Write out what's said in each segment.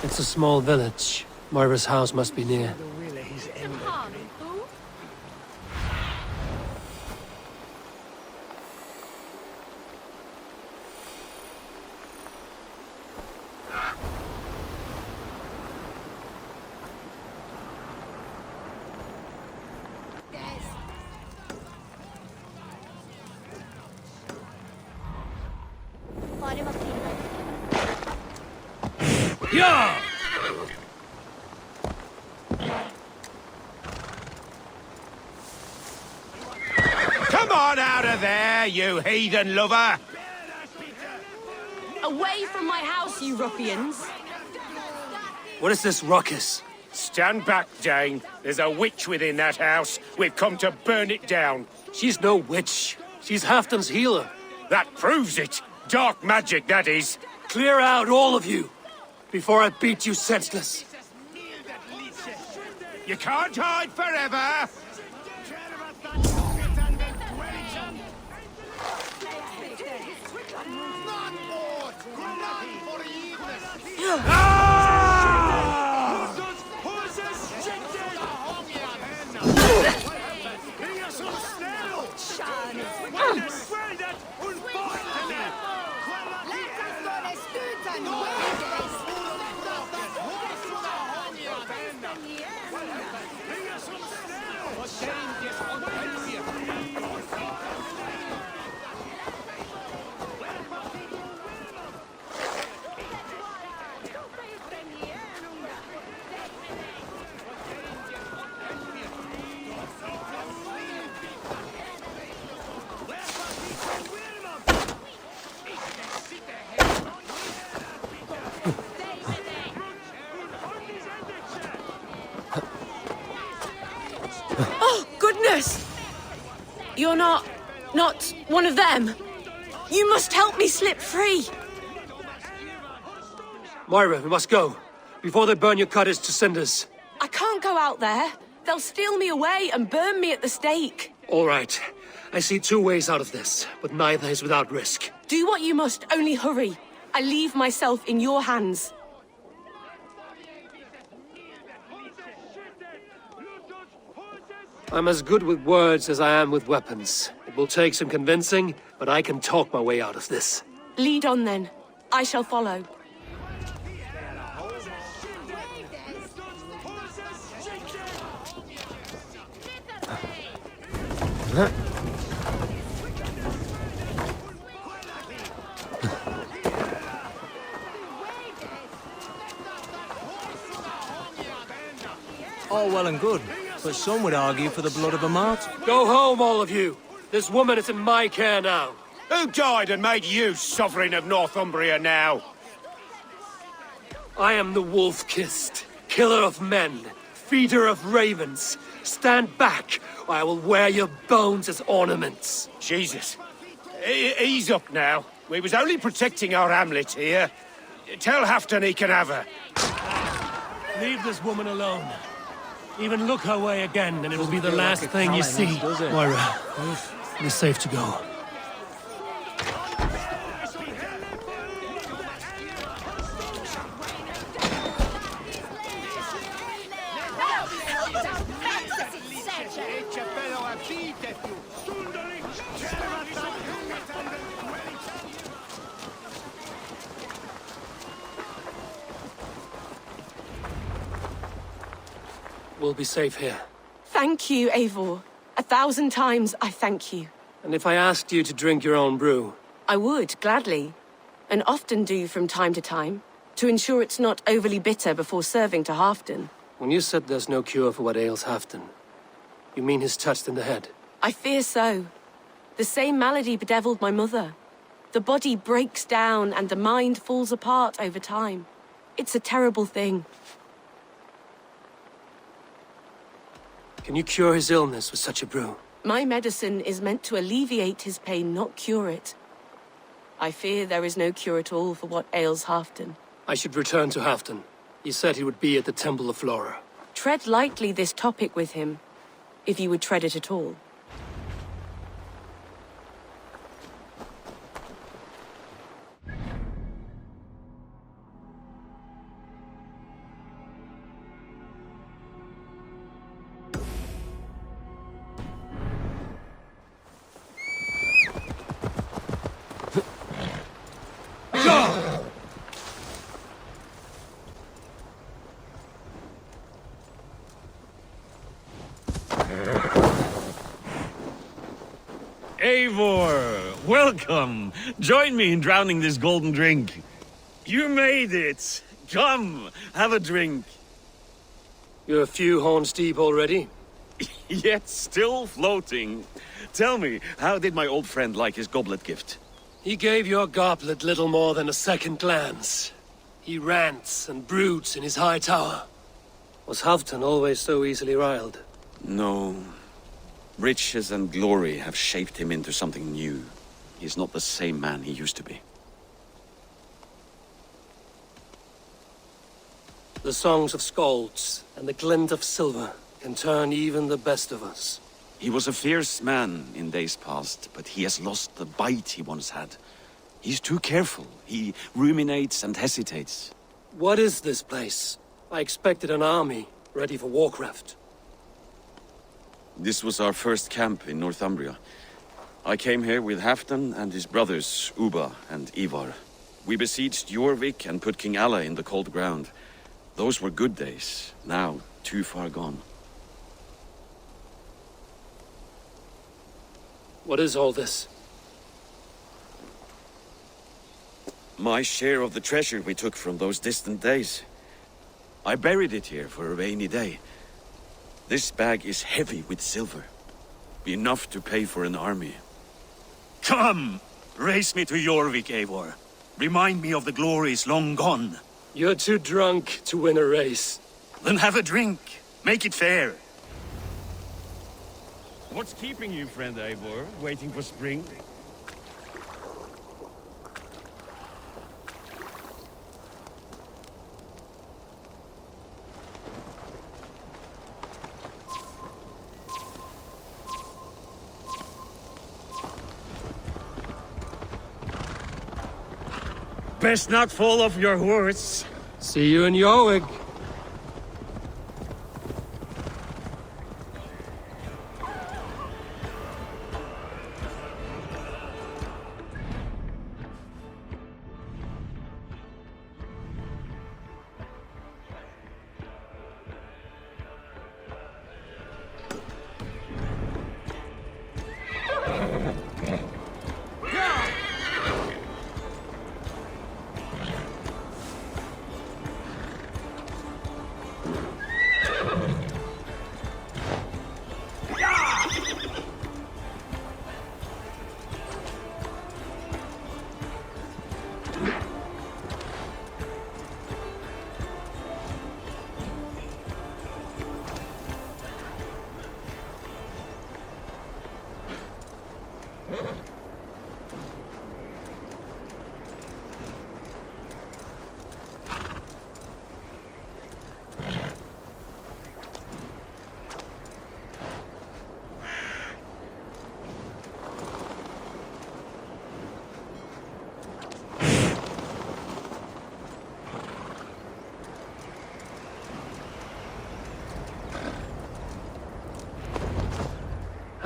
It's a small village. Moira's house must be near. Yeah! Come on out of there, you heathen lover! Away from my house, you ruffians! What is this ruckus? Stand back, Dane. There's a witch within that house. We've come to burn it down. She's no witch. She's Halfdan's healer. That proves it. Dark magic, that is. Clear out, all of you, before I beat you senseless. You can't hide forever! Oh, goodness! You're not one of them. You must help me slip free. Moira, we must go, before they burn your cottage to cinders. I can't go out there. They'll steal me away and burn me at the stake. All right. I see two ways out of this, but neither is without risk. Do what you must, only hurry. I leave myself in your hands. I'm as good with words as I am with weapons. It will take some convincing, but I can talk my way out of this. Lead on then. I shall follow. All well and good, but some would argue for the blood of a martyr. Go home, all of you. This woman is in my care now. Who died and made you sovereign of Northumbria now? I am the wolf-kissed, killer of men, feeder of ravens. Stand back, or I will wear your bones as ornaments. Jesus. Ease up now. We was only protecting our hamlet here. Tell Halfdan he can have her. Leave this woman alone. Even look her way again, and it will be the last thing you see. Moira, it is safe to go. We'll be safe here. Thank you, Eivor. 1,000 times I thank you. And if I asked you to drink your own brew? I would, gladly. And often do from time to time, to ensure it's not overly bitter before serving to Halfdan. When you said there's no cure for what ails Halfdan, you mean he's touched in the head? I fear so. The same malady bedeviled my mother. The body breaks down and the mind falls apart over time. It's a terrible thing. Can you cure his illness with such a brew? My medicine is meant to alleviate his pain, not cure it. I fear there is no cure at all for what ails Halfdan. I should return to Halfdan. He said he would be at the Temple of Flora. Tread lightly this topic with him, if you would tread it at all. Eivor, welcome. Join me in drowning this golden drink. You made it. Come, have a drink. You're a few horns deep already. Yet still floating. Tell me, how did my old friend like his goblet gift? He gave your goblet little more than a second glance. He rants and broods in his high tower. Was Halfdan always so easily riled? No. Riches and glory have shaped him into something new. He's not the same man he used to be. The songs of skalds and the glint of silver can turn even the best of us. He was a fierce man in days past, but he has lost the bite he once had. He's too careful. He ruminates and hesitates. What is this place? I expected an army, ready for warcraft. This was our first camp in Northumbria. I came here with Halfdan and his brothers, Ubba and Ivar. We besieged Eurvik and put King Alla in the cold ground. Those were good days, now too far gone. What is all this? My share of the treasure we took from those distant days. I buried it here for a rainy day. This bag is heavy with silver. Enough to pay for an army. Come! Race me to Eurvik, Eivor. Remind me of the glories long gone. You're too drunk to win a race. Then have a drink. Make it fair. What's keeping you, friend Eivor? Waiting for spring? Best not fall off your horse. See you in Eurvik.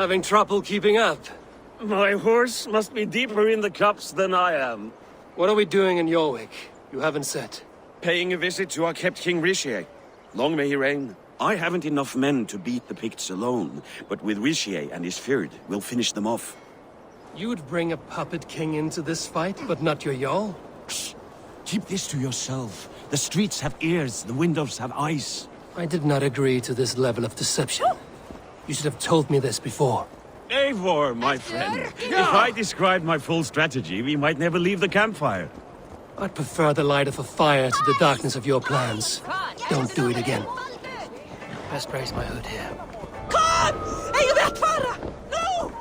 Having trouble keeping up? My horse must be deeper in the cups than I am. What are we doing in Eurvik? You haven't said. Paying a visit to our kept King Ricier. Long may he reign. I haven't enough men to beat the Picts alone, but with Ricier and his Fyrd, we'll finish them off. You'd bring a puppet king into this fight, but not your Jarl? Keep this to yourself. The streets have ears, the windows have eyes. I did not agree to this level of deception. You should have told me this before. Eivor, my friend. If I described my full strategy, we might never leave the campfire. I'd prefer the light of a fire to the darkness of your plans. Don't do it again. Best raise my hood here. Kom! Eigum við að fara? Nú!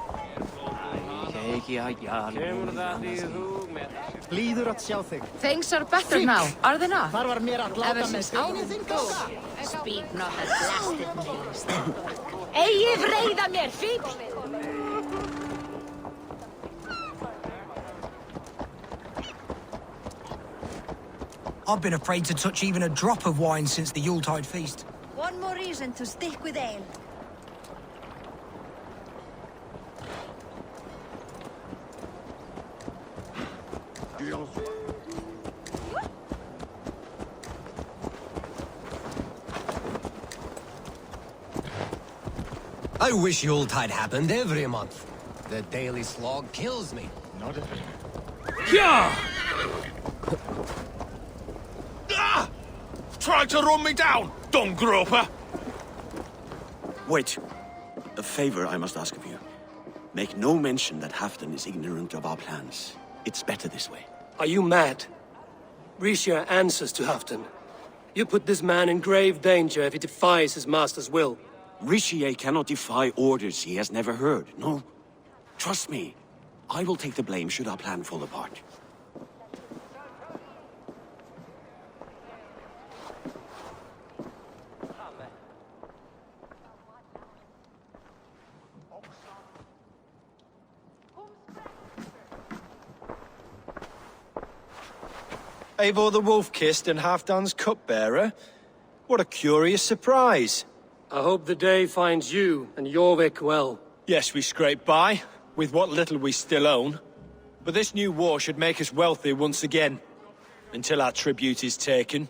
Blíður að sjá þig. Things are better now, are they not? Þar var mér að láta með anything ganga. Speak not as blasted names. Eigið reiða mér, fíll! I've been afraid to touch even a drop of wine since the Yuletide feast. One more reason to stick with ale. I wish Yuletide happened every month. The daily slog kills me. Not a bit. Yeah! Ah! Try to run me down, dung groper! Wait. A favor I must ask of you. Make no mention that Halfdan is ignorant of our plans. It's better this way. Are you mad? Eurvicscire answers to Halfdan. You put this man in grave danger if he defies his master's will. Eurvicscire cannot defy orders he has never heard. No. Trust me. I will take the blame should our plan fall apart. Eivor the Wolf-Kissed and Halfdan's cupbearer? What a curious surprise. I hope the day finds you and Eurvik well. Yes, we scrape by, with what little we still own. But this new war should make us wealthy once again. Until our tribute is taken.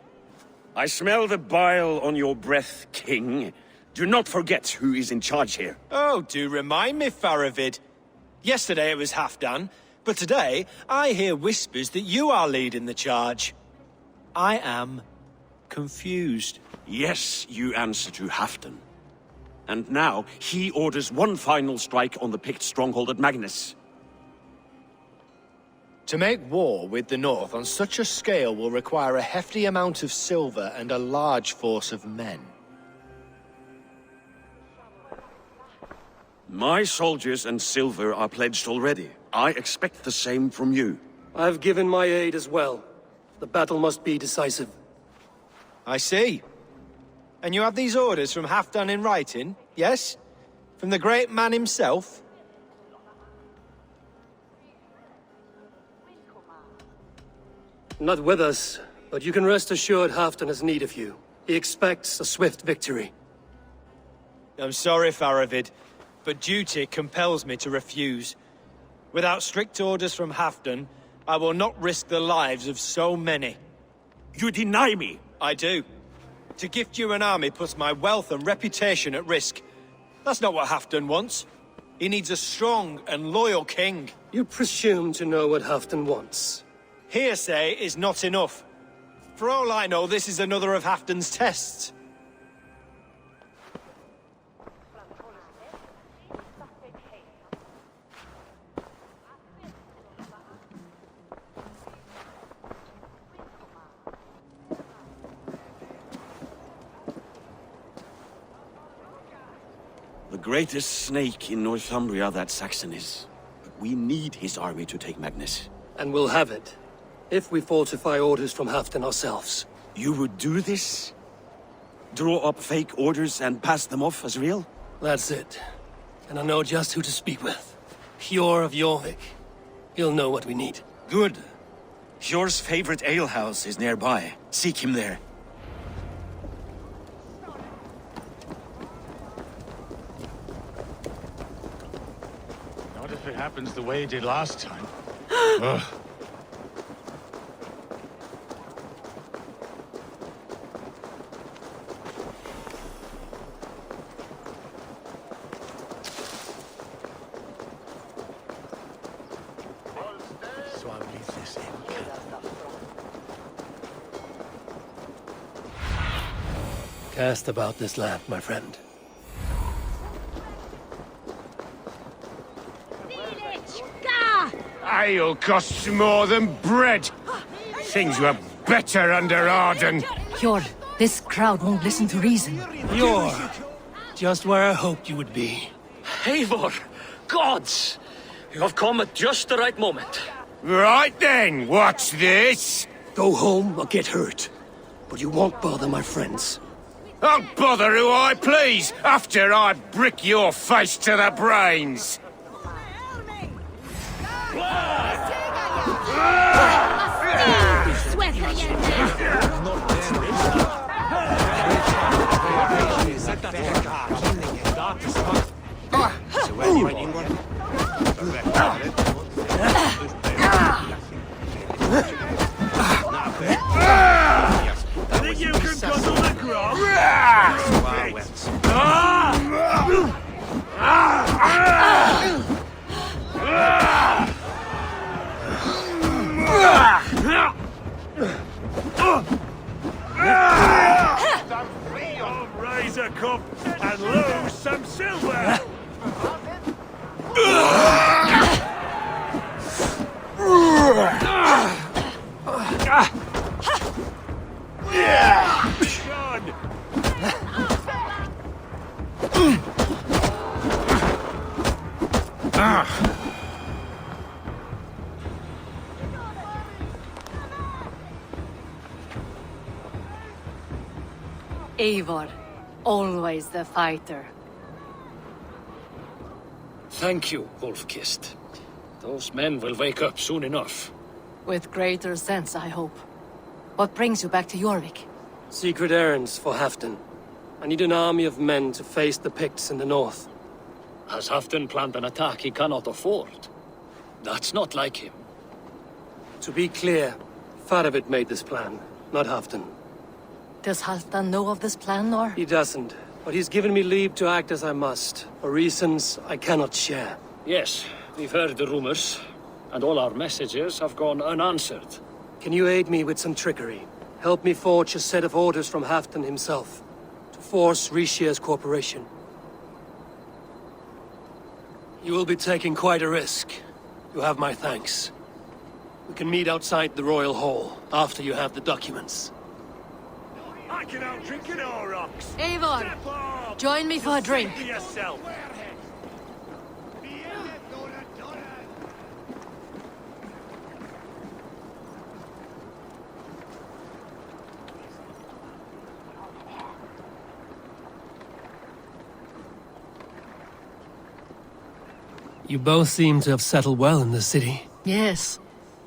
I smell the bile on your breath, King. Do not forget who is in charge here. Oh, do remind me, Faravid. Yesterday it was Halfdan, but today I hear whispers that you are leading the charge. I am confused. Yes, you answer to Halfdan. And now he orders one final strike on the Pict stronghold at Magnus. To make war with the North on such a scale will require a hefty amount of silver and a large force of men. My soldiers and silver are pledged already. I expect the same from you. I've given my aid as well. The battle must be decisive. I see. And you have these orders from Halfdan in writing, yes? From the great man himself? Not with us, but you can rest assured Halfdan has need of you. He expects a swift victory. I'm sorry, Faravid, but duty compels me to refuse. Without strict orders from Halfdan, I will not risk the lives of so many. You deny me! I do. To gift you an army puts my wealth and reputation at risk. That's not what Halfdan wants. He needs a strong and loyal king. You presume to know what Halfdan wants. Hearsay is not enough. For all I know, this is another of Halfdan's tests. The greatest snake in Northumbria that Saxon is. But we need his army to take Magnus. And we'll have it, if we fortify orders from Halfdan ourselves. You would do this? Draw up fake orders and pass them off as real? That's it. And I know just who to speak with. Hjor of Eurvik. He'll know what we need. Good. Hjor's favorite alehouse is nearby. Seek him there. Not if it happens the way it did last time. Ugh. Cast about this land, my friend. Ale costs more than bread. Things were better under Arden. Hjor, this crowd won't listen to reason. You're just where I hoped you would be. Eivor! Gods! You have come at just the right moment. Right then, what's this? Go home or get hurt. But you won't bother my friends. I'll bother who I please, after I brick your face to the brains. Think you can guzzle the grog? Eivor, always the fighter. Thank you, Wolf-Kissed. Those men will wake up soon enough. With greater sense, I hope. What brings you back to Jorvik? Secret errands for Halfdan. I need an army of men to face the Picts in the north. Has Halfdan planned an attack he cannot afford? That's not like him. To be clear, Faravid made this plan, not Halfdan. Does Halfdan know of this plan, or? He doesn't, but he's given me leave to act as I must, for reasons I cannot share. Yes, we've heard the rumors, and all our messages have gone unanswered. Can you aid me with some trickery? Help me forge a set of orders from Halfdan himself, to force Rishia's cooperation. You will be taking quite a risk. You have my thanks. We can meet outside the Royal Hall, after you have the documents. I can out drinking all rocks. Eivor, join me for a drink. Yourself. You both seem to have settled well in the city. Yes,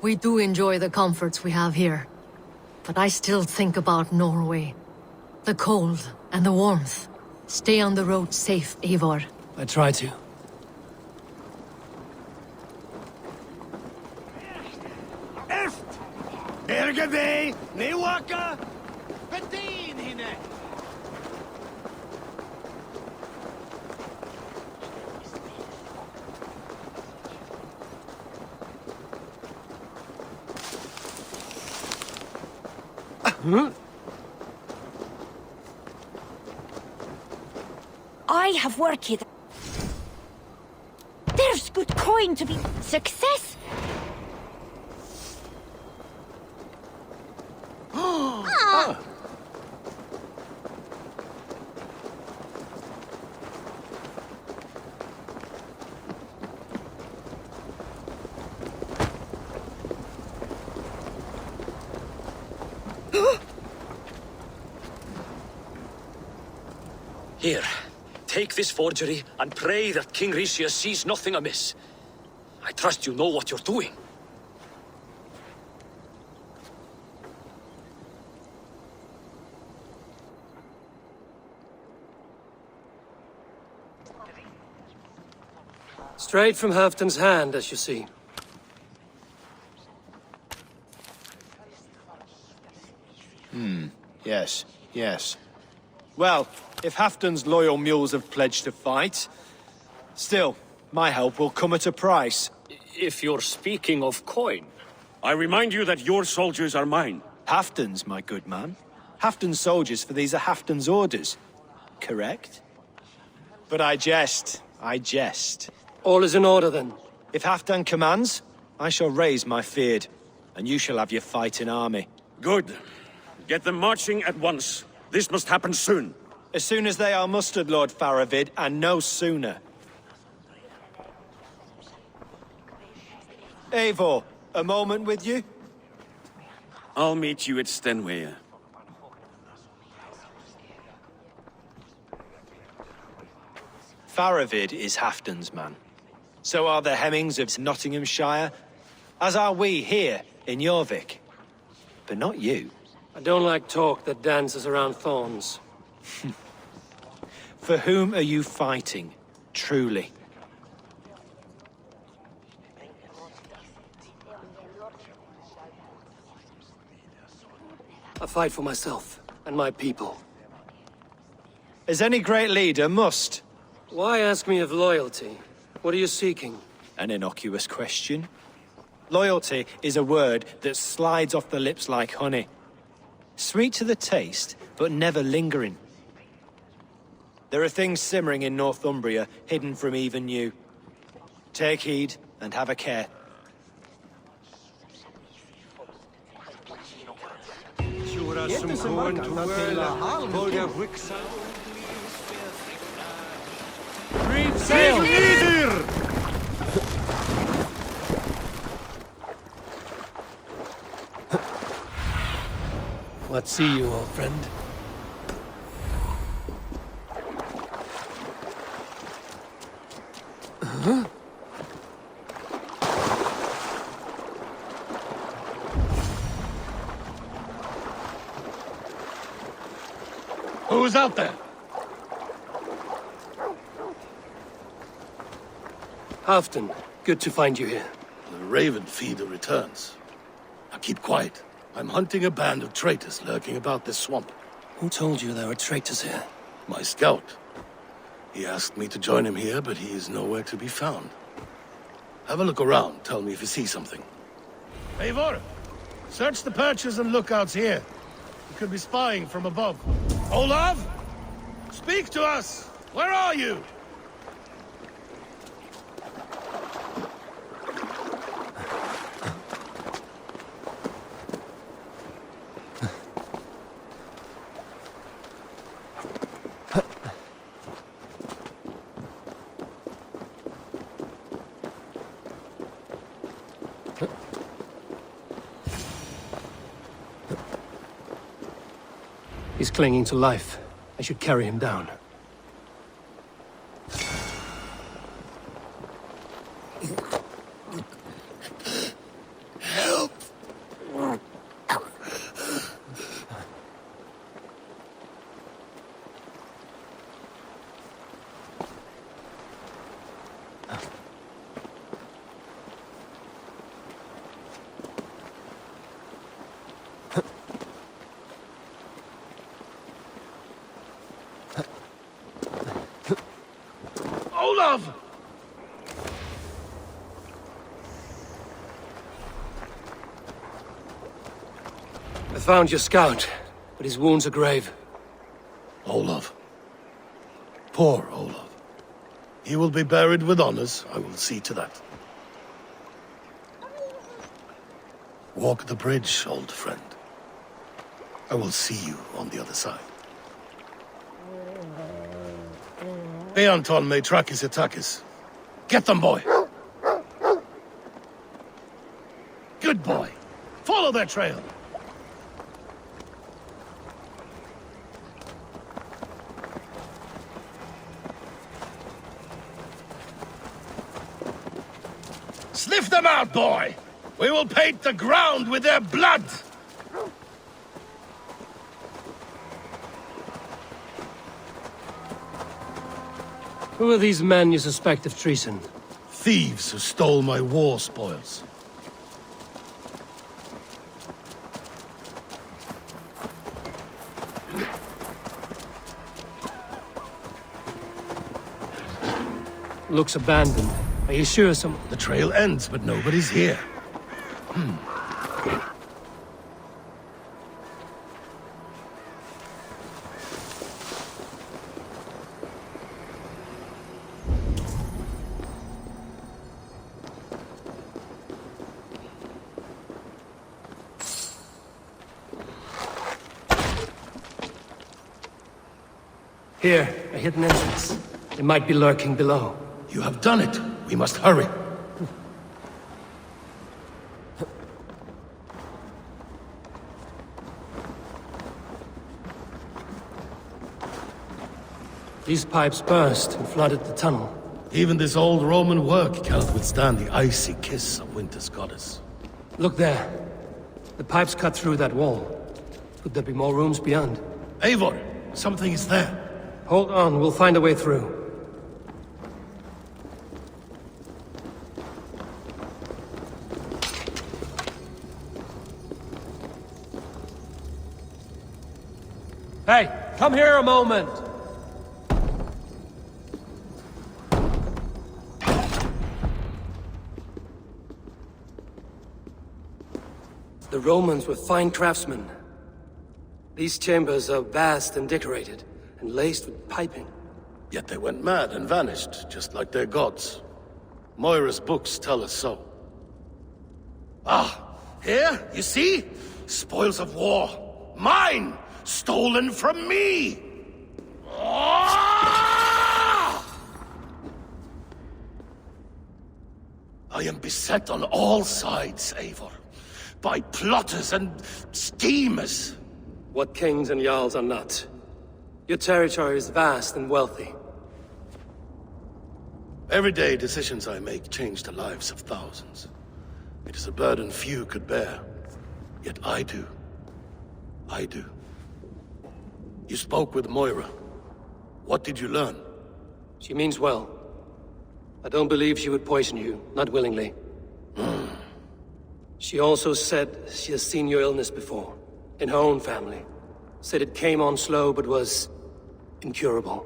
we do enjoy the comforts we have here. But I still think about Norway. The cold and the warmth. Stay on the road safe, Eivor. I try to. Eft! Ergebe! Newaka! Bedin hine! I have worked. There's good coin to be. Success? Here, take this forgery and pray that King Rishia sees nothing amiss. I trust you know what you're doing. Straight from Halfdan's hand, as you see. Yes, yes. Well, if Halfdan's loyal mules have pledged to fight, still, my help will come at a price. If you're speaking of coin. I remind you that your soldiers are mine. Halfdan's, my good man. Halfdan's soldiers, for these are Halfdan's orders. Correct? But I jest. I jest. All is in order, then. If Halfdan commands, I shall raise my feared, and you shall have your fighting army. Good. Get them marching at once. This must happen soon. As soon as they are mustered, Lord Faravid, and no sooner. Eivor, a moment with you? I'll meet you at Stenway. Faravid is Halfdan's man. So are the Hemmings of Nottinghamshire, as are we here in Jorvik. But not you. I don't like talk that dances around thorns. For whom are you fighting, truly? I fight for myself and my people. As any great leader must. Why ask me of loyalty? What are you seeking? An innocuous question. Loyalty is a word that slides off the lips like honey. Sweet to the taste, but never lingering. There are things simmering in Northumbria, hidden from even you. Take heed, and have a care. What see you, old friend? Who's out there? Halfton, good to find you here. The Raven Feeder returns. Now keep quiet. I'm hunting a band of traitors lurking about this swamp. Who told you there were traitors here? My scout. He asked me to join him here, but he is nowhere to be found. Have a look around. Tell me if you see something. Eivor, search the perches and lookouts here. You could be spying from above. Olav? Speak to us! Where are you? He's clinging to life. I should carry him down. Help! Olav! I found your scout, but his wounds are grave. Olaf. Poor Olaf. He will be buried with honors. I will see to that. Walk the bridge, old friend. I will see you on the other side. Beanton may track his attackers. Get them, boy! Good boy. Follow their trail. Sniff them out, boy! We will paint the ground with their blood! Who are these men you suspect of treason? Thieves who stole my war spoils. Looks abandoned. Are you sure some... The trail ends, but nobody's here. Here, a hidden entrance. They might be lurking below. You have done it. We must hurry. These pipes burst and flooded the tunnel. Even this old Roman work cannot withstand the icy kiss of winter's goddess. Look there. The pipes cut through that wall. Could there be more rooms beyond? Eivor, something is there. Hold on, we'll find a way through. Hey, come here a moment! The Romans were fine craftsmen. These chambers are vast and decorated, and laced with piping. Yet they went mad and vanished, just like their gods. Moira's books tell us so. Ah, here, you see? Spoils of war. Mine! Stolen from me! Ah! I am beset on all sides, Eivor. By plotters and schemers. What kings and jarls are not. Your territory is vast and wealthy. Everyday decisions I make change the lives of thousands. It is a burden few could bear. Yet I do. I do. You spoke with Moira. What did you learn? She means well. I don't believe she would poison you, not willingly. She also said she has seen your illness before, in her own family. Said it came on slow, but was incurable.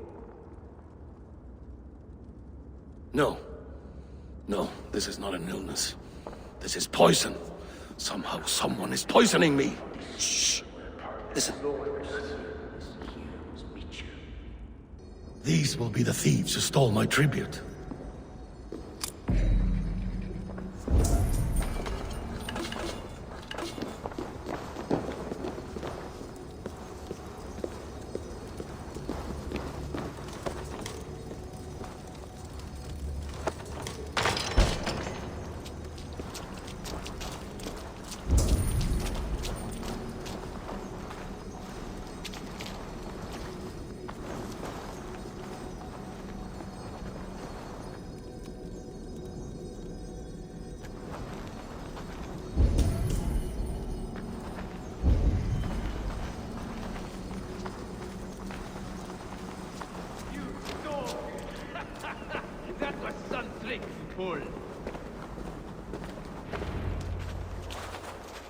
No. No, this is not an illness. This is poison. Somehow someone is poisoning me. Shh. Listen. These will be the thieves who stole my tribute.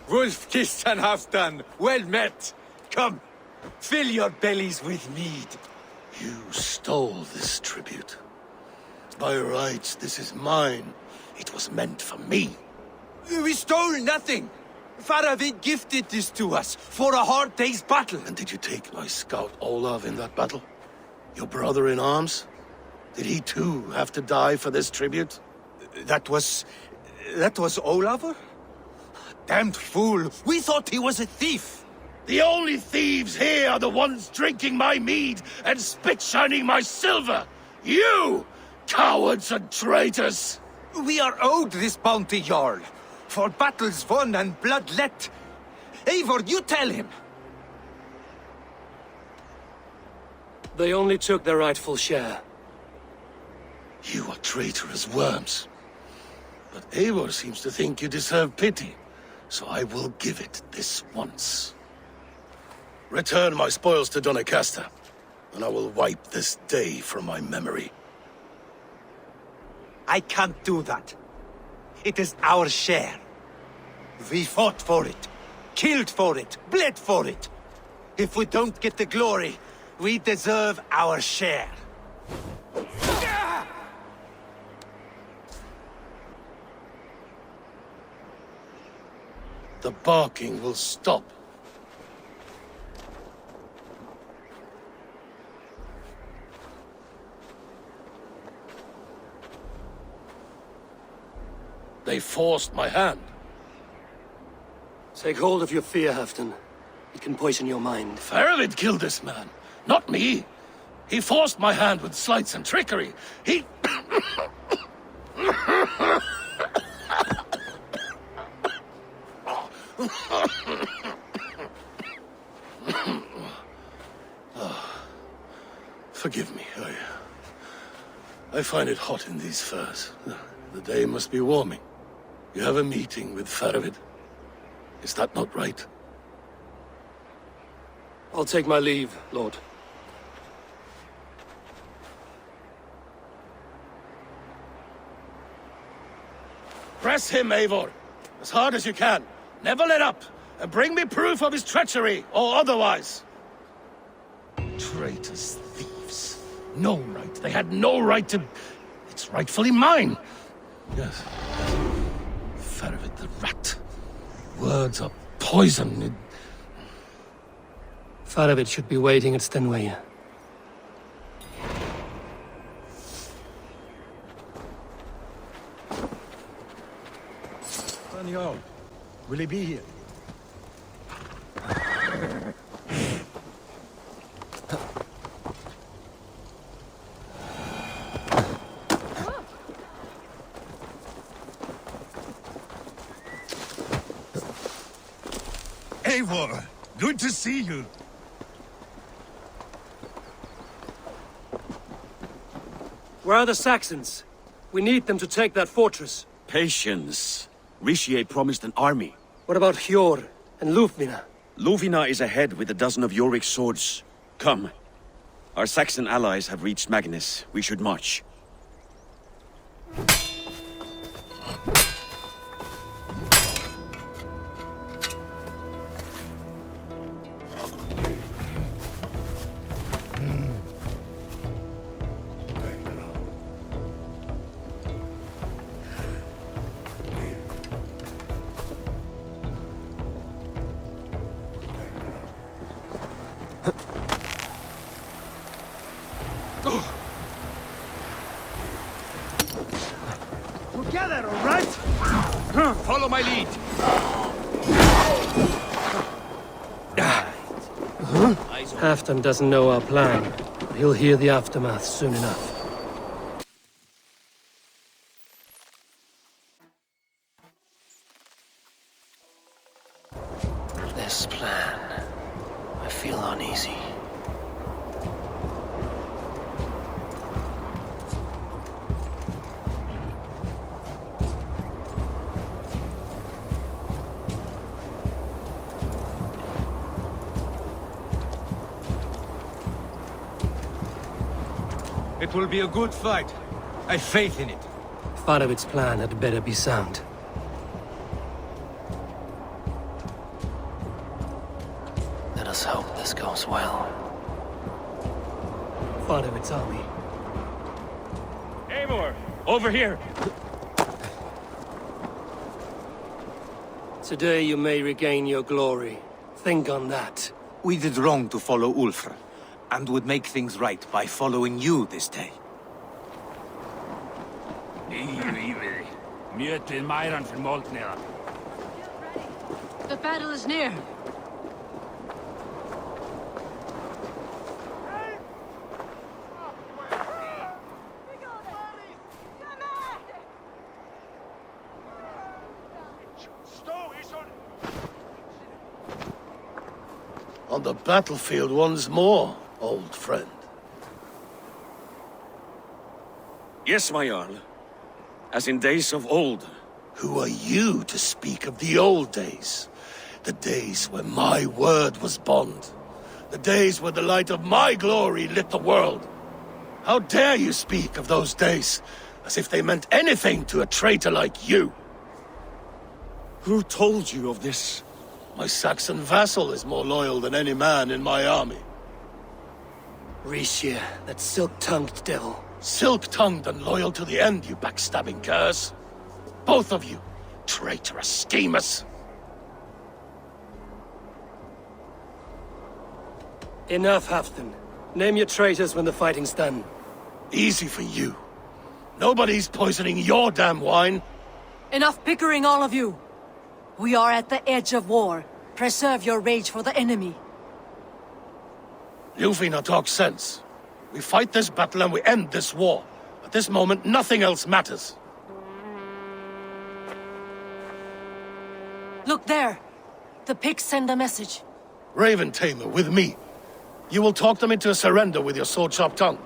Wolf-kissed and Halfdan, well met. Come, fill your bellies with mead. You stole this tribute. By rights, this is mine. It was meant for me. We stole nothing. Faravid gifted this to us for a hard day's battle. And did you take my scout Olav in that battle? Your brother in arms? Did he too have to die for this tribute? That was Olav? Damned fool! We thought he was a thief! The only thieves here are the ones drinking my mead and spit-shining my silver! You! Cowards and traitors! We are owed this bounty, Jarl, for battles won and blood let. Eivor, you tell him! They only took their rightful share. You are traitorous worms. But Eivor seems to think you deserve pity. So I will give it this once. Return my spoils to Doncaster, and I will wipe this day from my memory. I can't do that. It is our share. We fought for it, killed for it, bled for it. If we don't get the glory, we deserve our share. The barking will stop. They forced my hand. Take hold of your fear, Halfdan. It can poison your mind. Faravid killed this man, not me. He forced my hand with sleights and trickery. He... Forgive me. I find it hot in these furs. The day must be warming. You have a meeting with Faravid. Is that not right? I'll take my leave, Lord. Press him, Eivor. As hard as you can. Never let up. And bring me proof of his treachery, or otherwise. Traitors, thieves. No right. They had no right to... It's rightfully mine. Yes. Faravid the rat. Words are poison. Faravid should be waiting at Stenway. Daniel, will he be here? Eivor, good to see you. Where are the Saxons? We need them to take that fortress. Patience. Riccier promised an army. What about Hjor and Lufvina? Lufvina is ahead with a dozen of Eurvics's swords. Come. Our Saxon allies have reached Magnus. We should march. Together, all right? Follow my lead. Halfdan doesn't know our plan, but he'll hear the aftermath soon enough. This plan... I feel uneasy. It will be a good fight. I've faith in it. Farovit's plan had better be sound. Let us hope this goes well. Farovit's army. Eivor, over here. Today you may regain your glory. Think on that. We did wrong to follow Ulfr, and would make things right by following you this day. The battle is near. On the battlefield once more, old friend. Yes, my Jarl. As in days of old. Who are you to speak of the old days? The days when my word was bond. The days when the light of my glory lit the world. How dare you speak of those days, as if they meant anything to a traitor like you? Who told you of this? My Saxon vassal is more loyal than any man in my army. Eurvicscire, that silk-tongued devil. Silk-tongued and loyal to the end, you backstabbing curs. Both of you, traitorous schemers. Enough, Halfdan. Name your traitors when the fighting's done. Easy for you. Nobody's poisoning your damn wine. Enough bickering, all of you. We are at the edge of war. Preserve your rage for the enemy. Ljufina talks sense. We fight this battle and we end this war. At this moment, nothing else matters. Look there. The pigs send a message. Raven Tamer, with me. You will talk them into a surrender with your sword-sharp tongue.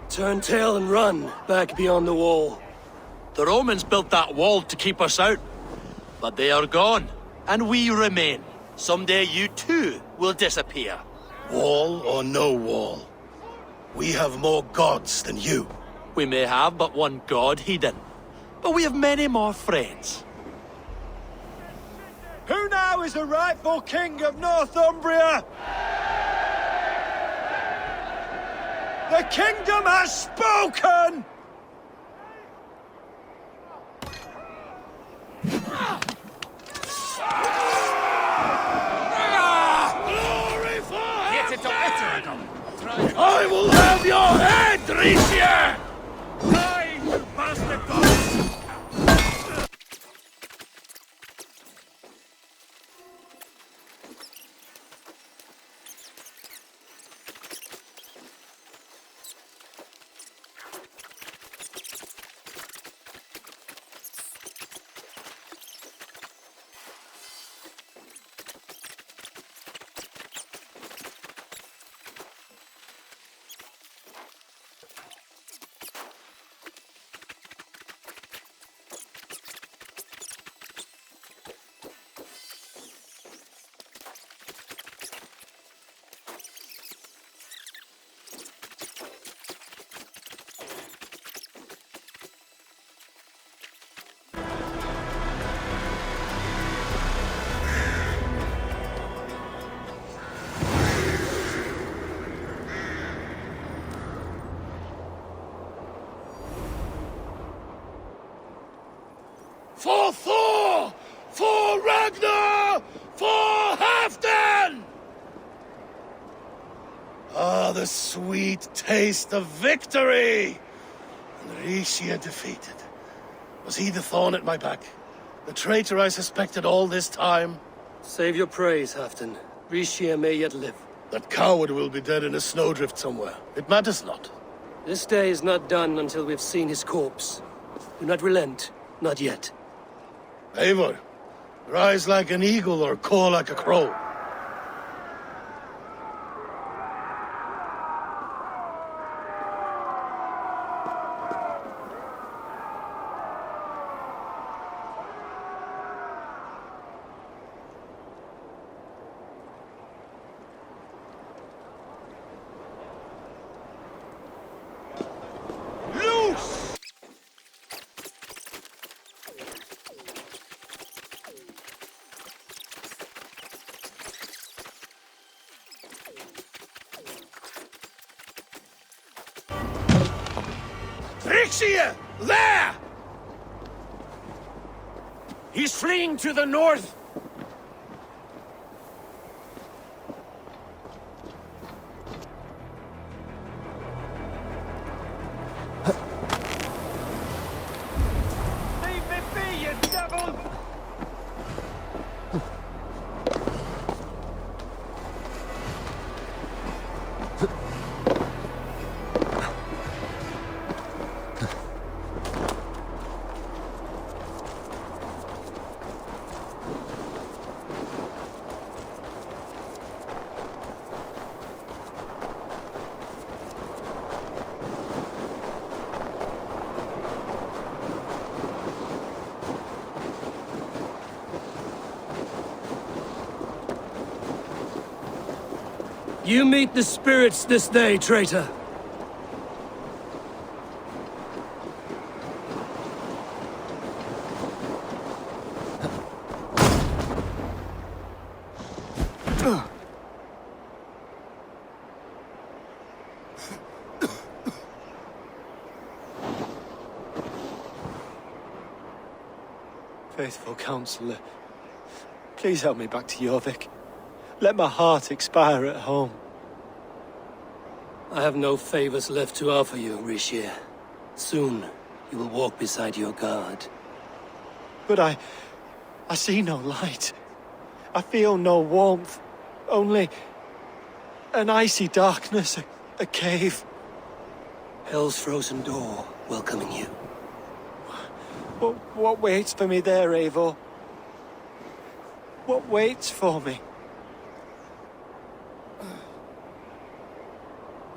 Turn tail and run, back beyond the wall. The Romans built that wall to keep us out. But they are gone, and we remain. Someday you too will disappear. Wall or no wall, we have more gods than you. We may have but one god hidden, but we have many more friends. Who now is the rightful king of Northumbria? The kingdom has spoken! Glory for Halfdan! I will have your head, Ricier! Die, you bastard gods! For Thor! For Ragnar! For Halfdan! Ah, the sweet taste of victory! And Ricier defeated. Was he the thorn at my back? The traitor I suspected all this time? Save your praise, Halfdan. Ricier may yet live. That coward will be dead in a snowdrift somewhere. It matters not. This day is not done until we've seen his corpse. Do not relent. Not yet. Eivor, rise like an eagle or caw like a crow. Ricier! There! He's fleeing to the north! Leave me be, you devil! You meet the spirits this day, traitor. Faithful counselor, please help me back to Eurvik. Let my heart expire at home. I have no favors left to offer you, Ricier. Soon, you will walk beside your guard. But I see no light. I feel no warmth. Only an icy darkness, a cave. Hell's frozen door welcoming you. What waits for me there, Eivor? What waits for me?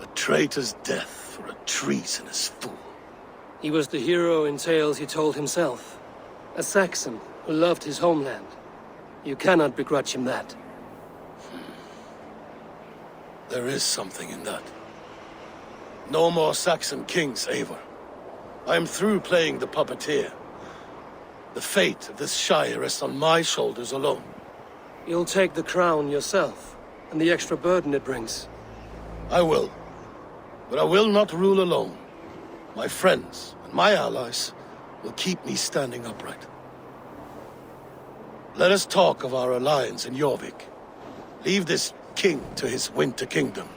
A traitor's death for a treasonous fool. He was the hero in tales he told himself. A Saxon who loved his homeland. You cannot begrudge him that. There is something in that. No more Saxon kings, Eivor. I am through playing the puppeteer. The fate of this Shire rests on my shoulders alone. You'll take the crown yourself, and the extra burden it brings. I will. But I will not rule alone. My friends and my allies will keep me standing upright. Let us talk of our alliance in Jorvik. Leave this king to his winter kingdom.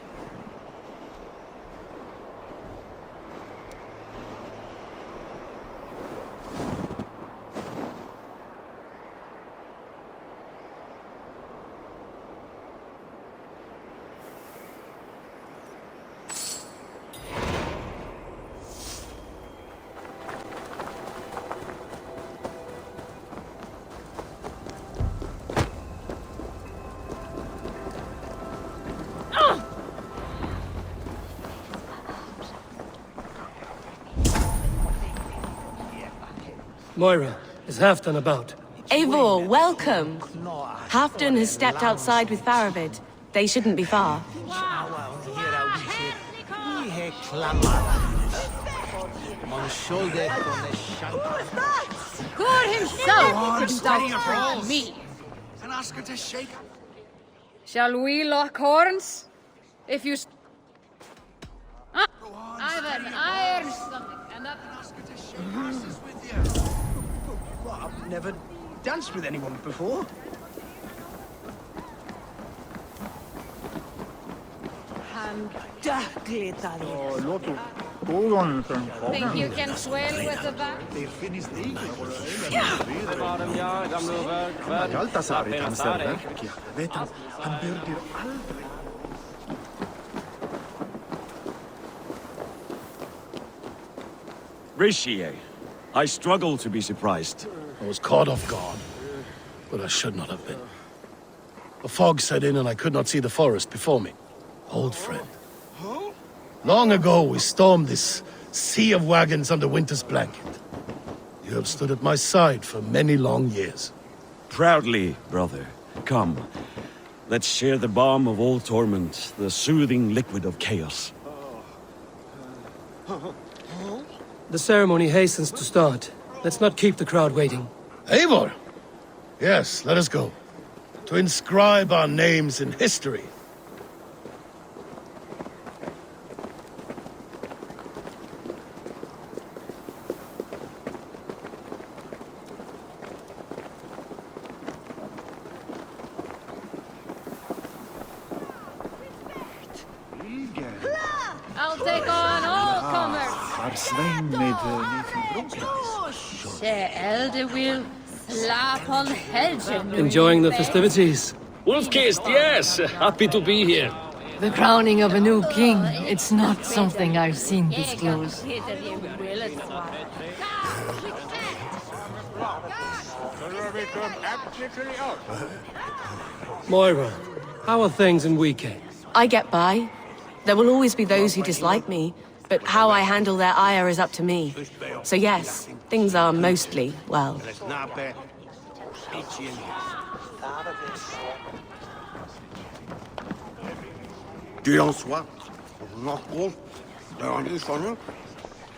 Moira, is Halfdan about? Eivor, welcome! Halfdan has stepped outside with Faravid. They shouldn't be far. God himself couldn't outspeak me. And ask her to shake. Shall we lock horns? If you... I've an iron stomach, and that... I've never danced with anyone before. Think you can swell with the back? Eurvicscire, I struggle to be surprised. I was caught off guard, but I should not have been. A fog set in and I could not see the forest before me. Old friend. Long ago we stormed this sea of wagons under winter's blanket. You have stood at my side for many long years. Proudly, brother. Come, let's share the balm of all torment, the soothing liquid of chaos. The ceremony hastens to start. Let's not keep the crowd waiting. Eivor! Yes, let us go. To inscribe our names in history. I'll take on all comers. The elder will slap on heads. Enjoying the festivities? Wolf-kissed, yes. Happy to be here. The crowning of a new king, it's not something I've seen this close. Moira, how are things in Wike? I get by. There will always be those who dislike me, but how I handle their ire is up to me. So yes, things are mostly well.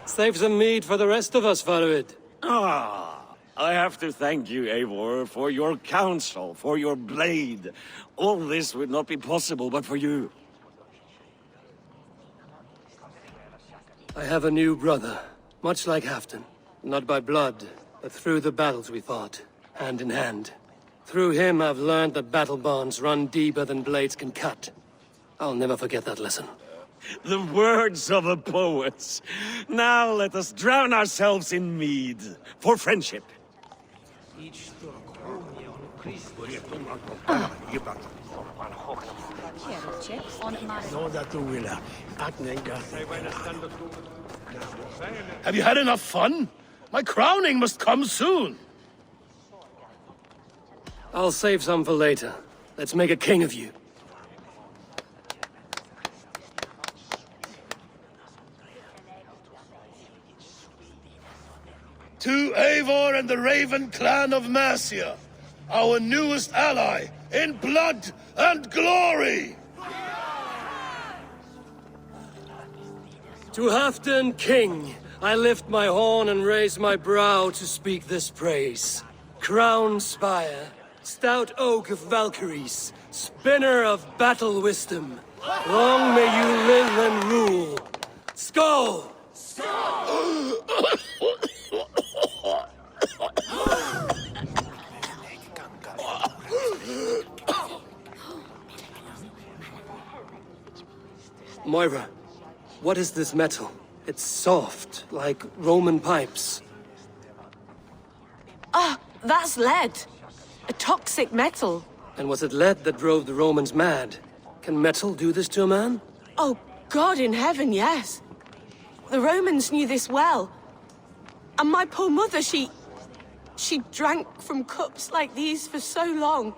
Save some mead for the rest of us, Faravid. I have to thank you, Eivor, for your counsel, for your blade. All this would not be possible but for you. I have a new brother, much like Halfdan. Not by blood, but through the battles we fought, hand in hand. Through him I've learned that battle bonds run deeper than blades can cut. I'll never forget that lesson. The words of a poet. Now let us drown ourselves in mead, for friendship. Have you had enough fun? My crowning must come soon. I'll save some for later. Let's make a king of you. To Eivor and the Raven clan of Mercia, our newest ally in blood and glory! To Halfdan, king, I lift my horn and raise my brow to speak this praise. Crown spire, stout oak of Valkyries, spinner of battle wisdom. Long may you live and rule. Skull! Moira, what is this metal? It's soft, like Roman pipes. Ah, that's lead. A toxic metal. And was it lead that drove the Romans mad? Can metal do this to a man? Oh, God in heaven, yes. The Romans knew this well. And my poor mother, she drank from cups like these for so long.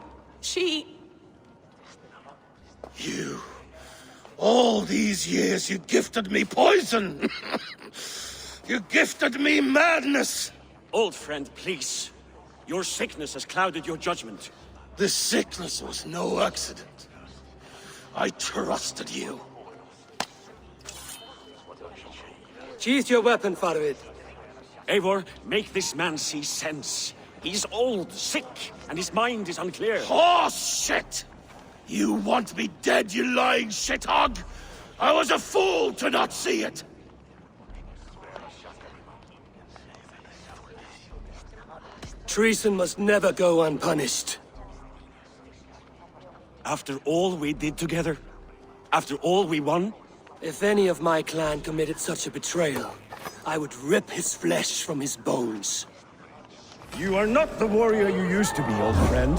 You... All these years you gifted me poison! You gifted me madness! Old friend, please. Your sickness has clouded your judgment. This sickness was no accident. I trusted you. Sheath your weapon, Farvid. Eivor, make this man see sense. He's old, sick, and his mind is unclear. Horse shit! You want me dead, you lying shithog? I was a fool to not see it! Treason must never go unpunished. After all we did together? After all we won? If any of my clan committed such a betrayal, I would rip his flesh from his bones. You are not the warrior you used to be, old friend.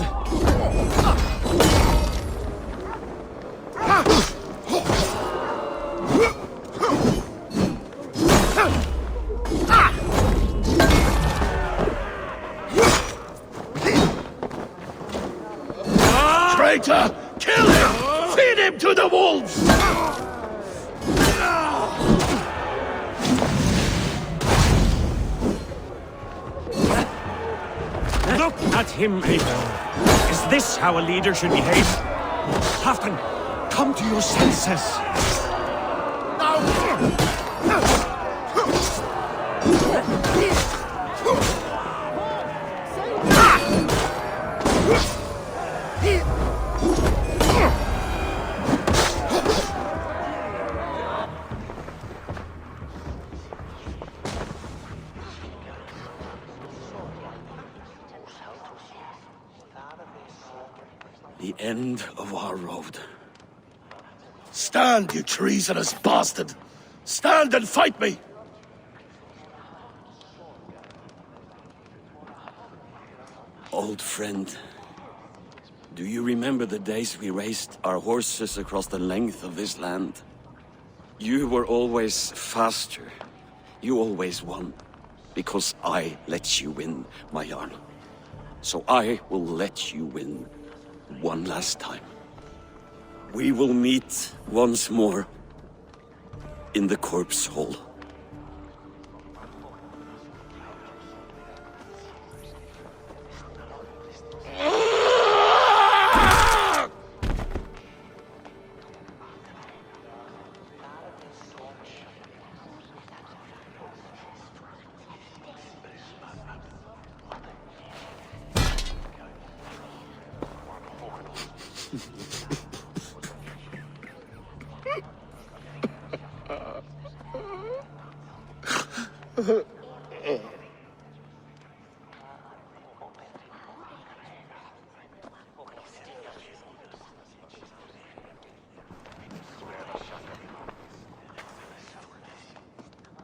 Traitor! Kill him! Feed him to the wolves! Look at him, Eivor. Is this how a leader should behave? Halfdan, come to your senses. The end of our road. Stand, you treasonous bastard! Stand and fight me! Old friend, do you remember the days we raced our horses across the length of this land? You were always faster. You always won. Because I let you win, my Jarl. So I will let you win one last time. We will meet once more in the corpse hall.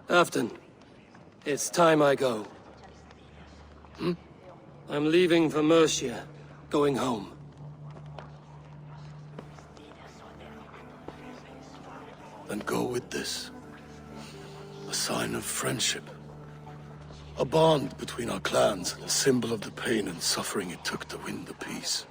Halfdan, it's time I go. I'm leaving for Mercia, going home. Then go with this. A sign of friendship. A bond between our clans and a symbol of the pain and suffering it took to win the peace.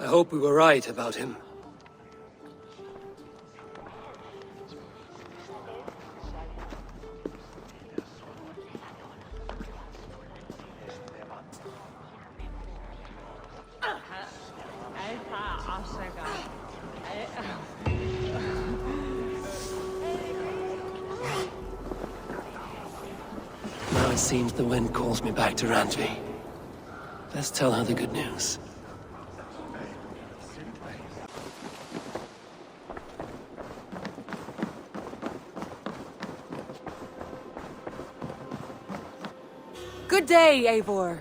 I hope we were right about him. Now it seems the wind calls me back to Randvi. Let's tell her the good news. Good day, Eivor.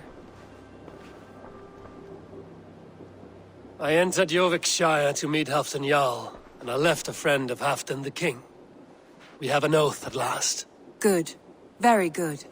I entered Eurvicscire to meet Halfdan Jarl, and I left a friend of Halfdan the King. We have an oath at last. Good. Very good.